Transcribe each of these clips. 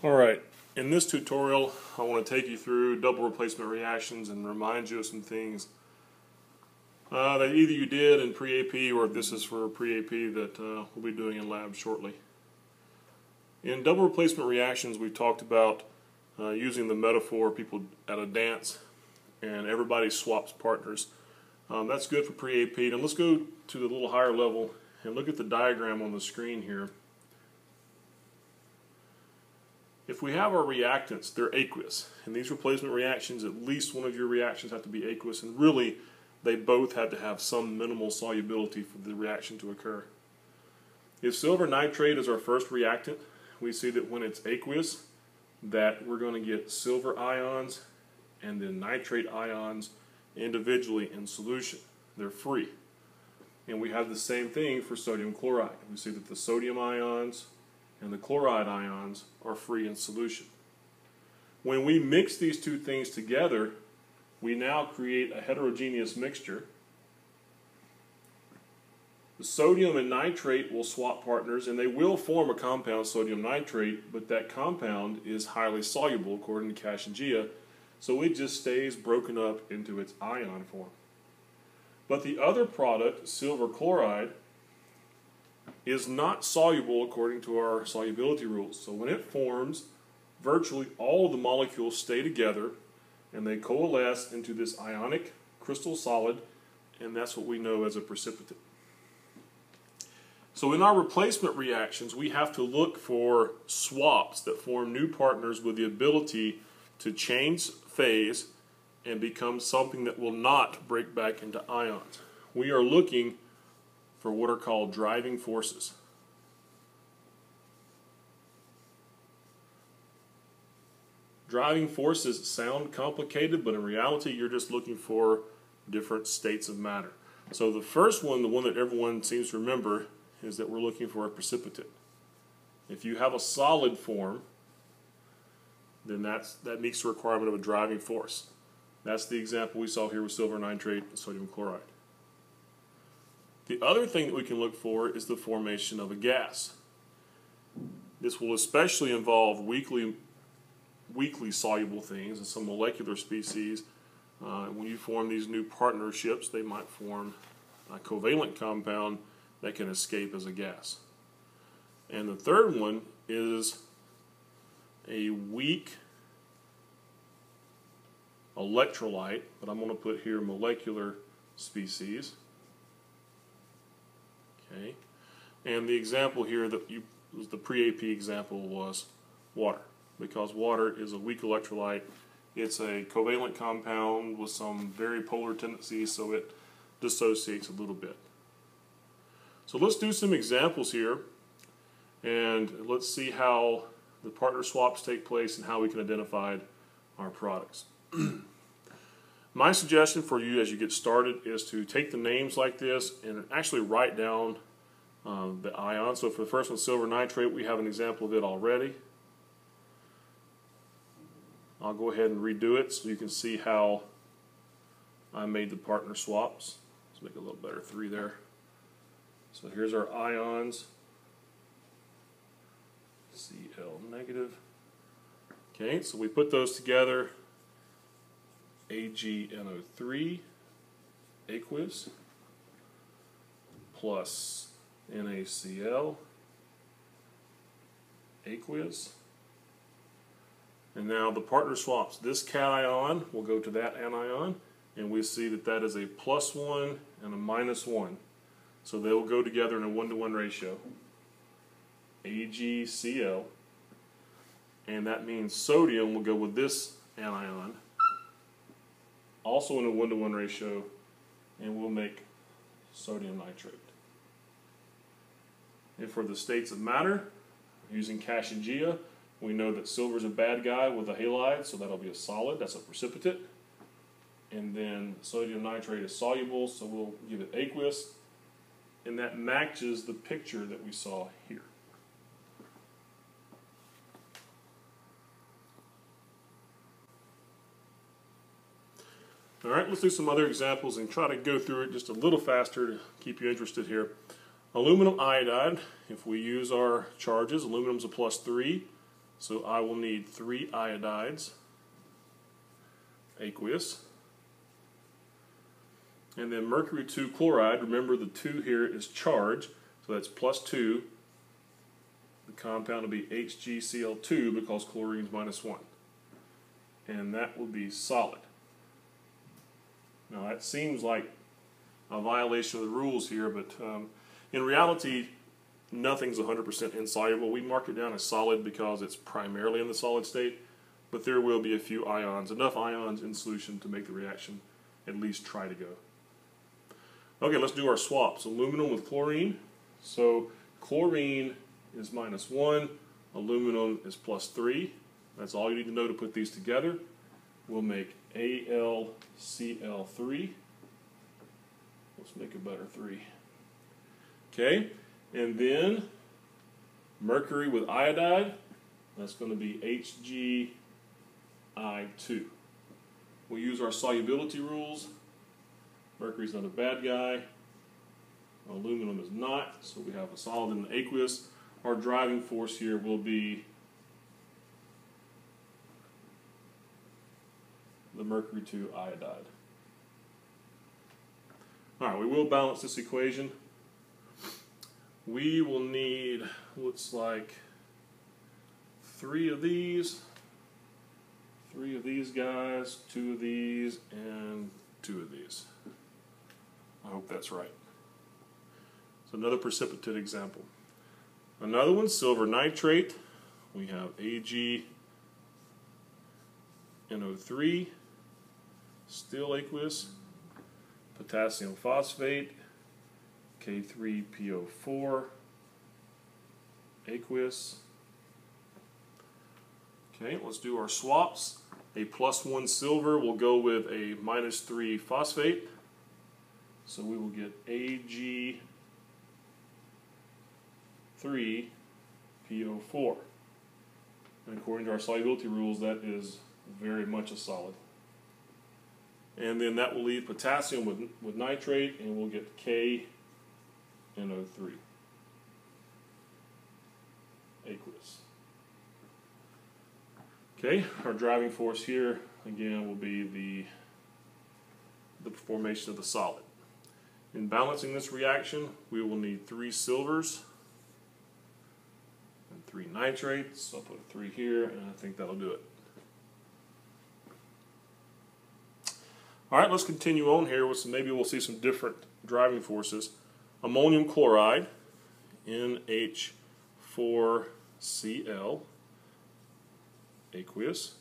Alright, in this tutorial I want to take you through double replacement reactions and remind you of some things that either you did in pre-AP or if this is for pre-AP that we'll be doing in lab shortly. In double replacement reactions we've talked about using the metaphor people at a dance and everybody swaps partners. That's good for pre-AP. And let's go to the little higher level and look at the diagram on the screen here. If we have our reactants, they're aqueous. In these replacement reactions, at least one of your reactions have to be aqueous, and really they both have to have some minimal solubility for the reaction to occur. If silver nitrate is our first reactant, we see that when it's aqueous, that we're going to get silver ions and then nitrate ions individually in solution. They're free. And we have the same thing for sodium chloride. We see that the sodium ions and the chloride ions are free in solution. When we mix these two things together, we now create a heterogeneous mixture. The sodium and nitrate will swap partners and they will form a compound, sodium nitrate, but that compound is highly soluble according to Cash and Gia, so it just stays broken up into its ion form. But the other product, silver chloride, is not soluble according to our solubility rules. So when it forms, virtually all of the molecules stay together and they coalesce into this ionic crystal solid, and that's what we know as a precipitate. So in our replacement reactions, we have to look for swaps that form new partners with the ability to change phase and become something that will not break back into ions. We are looking for what are called driving forces. Driving forces sound complicated, but in reality you're just looking for different states of matter. So the first one, the one that everyone seems to remember, is that we're looking for a precipitate. If you have a solid form, then that meets the requirement of a driving force. That's the example we saw here with silver nitrate and sodium chloride. The other thing that we can look for is the formation of a gas. This will especially involve weakly soluble things and some molecular species. When you form these new partnerships, they might form a covalent compound that can escape as a gas. And the third one is a weak electrolyte, but I'm going to put here molecular species. Okay. And the example here that was the pre-AP example was water, because water is a weak electrolyte. It's a covalent compound with some very polar tendencies, so it dissociates a little bit. So let's do some examples here, and let's see how the partner swaps take place and how we can identify our products. My suggestion for you as you get started is to take the names like this and actually write down the ion. So for the first one, silver nitrate, we have an example of it already. I'll go ahead and redo it so you can see how I made the partner swaps. Let's make it a little better, 3 there. So here's our ions, Cl negative. Okay, so we put those together, AgNO3 aqueous plus NaCl aqueous. And now the partner swaps. This cation will go to that anion, and we see that that is a +1 and a -1. So they will go together in a 1-to-1 ratio. AgCl, and that means sodium will go with this anion, also in a 1-to-1 ratio, and we'll make sodium nitrate. And for the states of matter, using Cash and Gia, we know that silver is a bad guy with a halide, so that'll be a solid, that's a precipitate. And then sodium nitrate is soluble, so we'll give it aqueous. And that matches the picture that we saw here. Alright, let's do some other examples and try to go through it just a little faster to keep you interested here. Aluminum iodide, if we use our charges, aluminum's a +3, So I will need 3 iodides, aqueous. And then mercury 2 chloride, remember the 2 here is charged, so that's +2. The compound will be HgCl2 because chlorine is -1. And that will be solid. Now that seems like a violation of the rules here, but in reality, nothing's 100% insoluble. We mark it down as solid because it's primarily in the solid state, but there will be a few ions, enough ions in solution to make the reaction at least try to go. Okay, let's do our swaps. Aluminum with chlorine. So chlorine is -1, aluminum is +3. That's all you need to know to put these together. We'll make AlCl3. Let's make a better 3. Okay, and then mercury with iodide, that's going to be Hgi2. We'll use our solubility rules. Mercury's not a bad guy. Aluminum is not, so we have a solid and an aqueous. Our driving force here will be the mercury 2 iodide. Alright, we will balance this equation. We will need, looks like, 3 of these guys, 2 of these, and 2 of these. I hope that's right. So another precipitate example. Another one, silver nitrate. We have AgNO3, still aqueous, potassium phosphate, K3PO4, aqueous. Okay, let's do our swaps. A +1 silver will go with a -3 phosphate. So we will get Ag3PO4. And according to our solubility rules, that is very much a solid. And then that will leave potassium with nitrate, and we'll get KNO3, aqueous. Okay, our driving force here, again, will be the formation of the solid. In balancing this reaction, we will need 3 silvers and 3 nitrates. So I'll put a 3 here, and I think that'll do it. All right, let's continue on here with maybe we'll see some different driving forces. Ammonium chloride, NH4Cl, aqueous,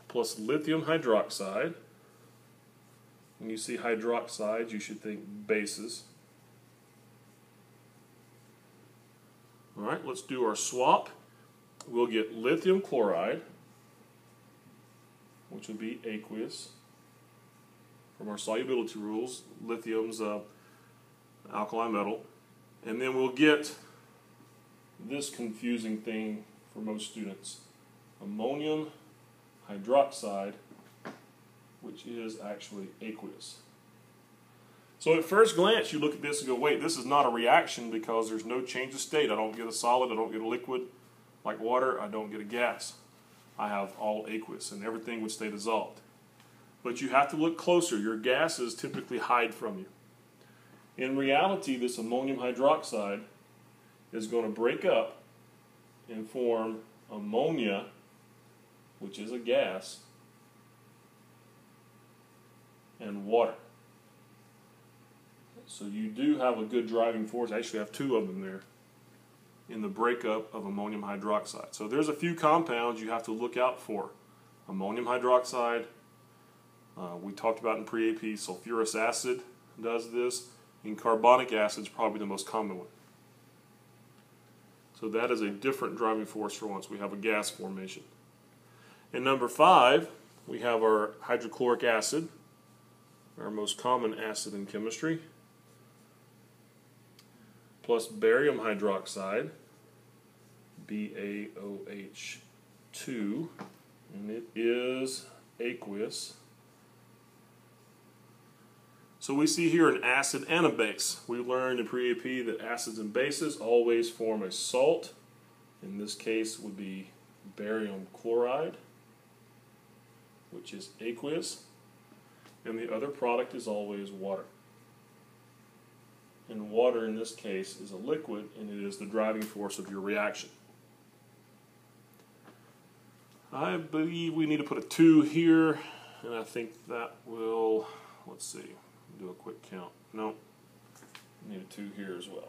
plus lithium hydroxide. When you see hydroxides, you should think bases. All right, let's do our swap. We'll get lithium chloride, which would be aqueous. From our solubility rules, lithium's alkali metal. And then we'll get this confusing thing for most students, ammonium hydroxide, which is actually aqueous. So at first glance, you look at this and go, wait, this is not a reaction because there's no change of state. I don't get a solid, I don't get a liquid like water, I don't get a gas. I have all aqueous, and everything would stay dissolved. But you have to look closer. Your gases typically hide from you. In reality, this ammonium hydroxide is going to break up and form ammonia, which is a gas, and water. So you do have a good driving force. I actually have 2 of them there in the breakup of ammonium hydroxide. So there's a few compounds you have to look out for. Ammonium hydroxide, we talked about in pre-AP, sulfurous acid does this, and carbonic acid is probably the most common one. So that is a different driving force for once. We have a gas formation. And number 5, we have our hydrochloric acid, our most common acid in chemistry, plus barium hydroxide, BaOH2, and it is aqueous. So we see here an acid and a base. We learned in pre-AP that acids and bases always form a salt In this case would be barium chloride, which is aqueous, and the other product is always water. And water in this case is a liquid, and it is the driving force of your reaction. I believe we need to put a 2 here, and I think that will, let's see, do a quick count. No, need a 2 here as well.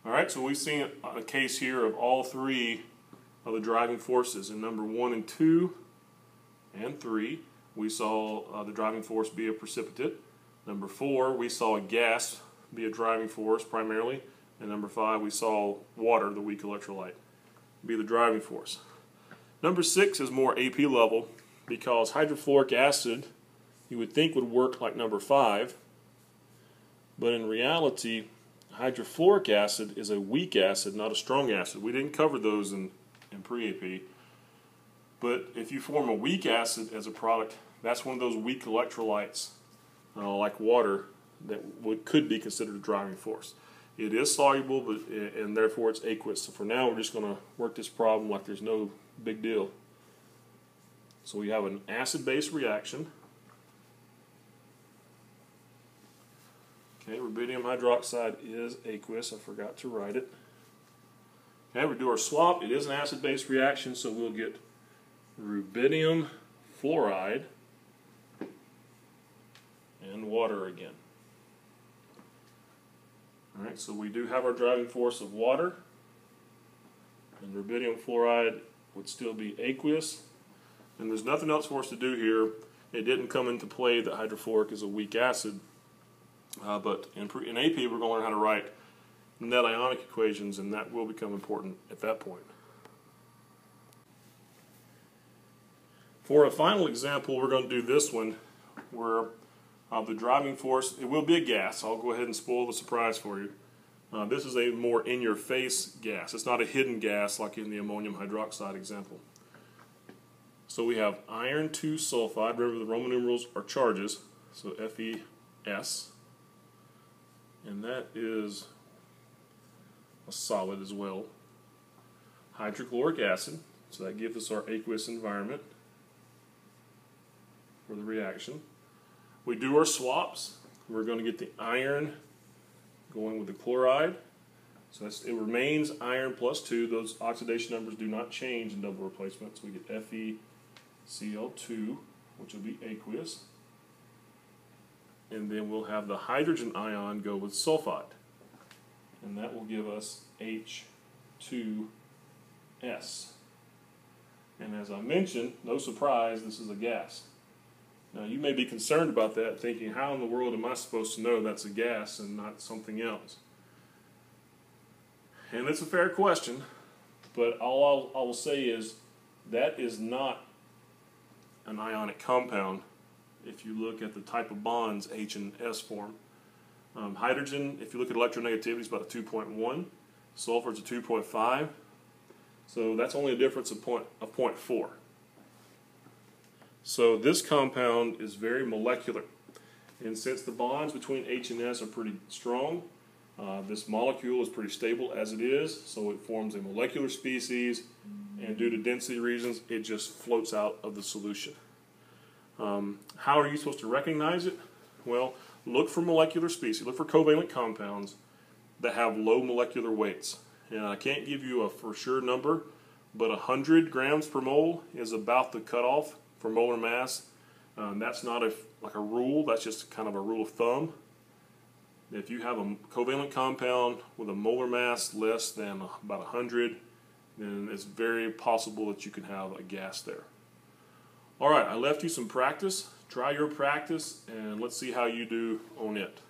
Alright, so we've seen a case here of all 3 of the driving forces. In number 1 and 2 and 3, we saw the driving force be a precipitate. Number 4, we saw a gas be a driving force primarily. And number 5, we saw water, the weak electrolyte, be the driving force. Number 6 is more AP level because hydrofluoric acid you would think would work like number 5, but in reality hydrofluoric acid is a weak acid, not a strong acid. We didn't cover those in pre-AP, but if you form a weak acid as a product, that's one of those weak electrolytes like water that could be considered a driving force. It is soluble, but and therefore it's aqueous. So for now, we're just going to work this problem like there's no big deal. So we have an acid-base reaction. Okay, rubidium hydroxide is aqueous. I forgot to write it. Okay, we do our swap. It is an acid-base reaction, so we'll get rubidium fluoride and water again. Alright, so we do have our driving force of water, and rubidium fluoride would still be aqueous, and there's nothing else for us to do here. It didn't come into play that hydrofluoric is a weak acid, but in AP we're going to learn how to write net ionic equations, and that will become important at that point. For a final example, we're going to do this one where the driving force, it will be a gas. I'll go ahead and spoil the surprise for you. This is a more in-your-face gas. It's not a hidden gas like in the ammonium hydroxide example. So we have iron 2 sulfide. Remember, the Roman numerals are charges, so FeS. And that is a solid as well. Hydrochloric acid, so that gives us our aqueous environment for the reaction. We do our swaps. We're going to get the iron going with the chloride. So it remains iron plus 2. Those oxidation numbers do not change in double replacement. So we get FeCl2, which will be aqueous. And then we'll have the hydrogen ion go with sulfide. And that will give us H2S. And as I mentioned, no surprise, this is a gas. Now you may be concerned about that, thinking, how in the world am I supposed to know that's a gas and not something else? And it's a fair question, but all I will say is that is not an ionic compound if you look at the type of bonds H and S form. Hydrogen, if you look at electronegativity, is about a 2.1. Sulfur is a 2.5. So that's only a difference of 0.4. So this compound is very molecular, and since the bonds between H and S are pretty strong, this molecule is pretty stable as it is, so it forms a molecular species, and due to density reasons, it just floats out of the solution. How are you supposed to recognize it? Well, look for molecular species, look for covalent compounds that have low molecular weights. And I can't give you a for sure number, but 100 grams per mole is about the cutoff for molar mass. That's not like a rule, that's just kind of a rule of thumb. If you have a covalent compound with a molar mass less than about 100, then it's very possible that you can have a gas there. Alright, I left you some practice. Try your practice and let's see how you do on it.